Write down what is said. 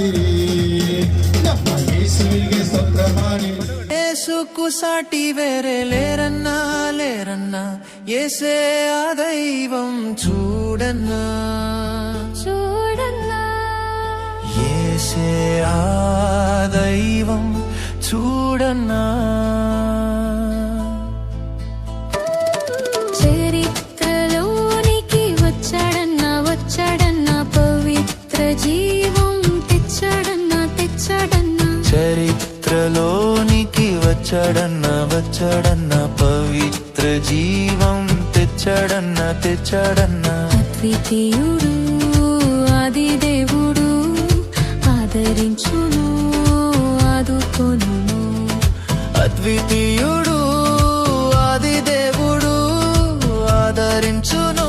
ಹಾಡಿರಿ ನಮ್ಮ ಯೇಸುವಿಗೆ ಸ್ತೋತ್ರ ಮಾಡಿ. యేసుకు సాటి వేరే లేరన్నా లేరన్నా, యేసే ఆ దైవం చూడన్నా చూడన్నా, యేసే ఆ దైవం చూడన్నా. చరిత్రలోనికి వచ్చాడన్నా వచ్చాడన్నా, పవిత్ర జీవం తెచ్చాడన్నా తెచ్చాడన్నా. చరిత్రలోనికి వచ్చాడన్నా వచ్చాడన్నా, పవిత్ర జీవం తెచ్చాడన్నా తెచ్చాడన్నా. అద్వితీయుడు ఆది దేవుడు, ఆదరించును ఆదుకొనును. అద్వితీయుడు ఆది దేవుడు, ఆదరించును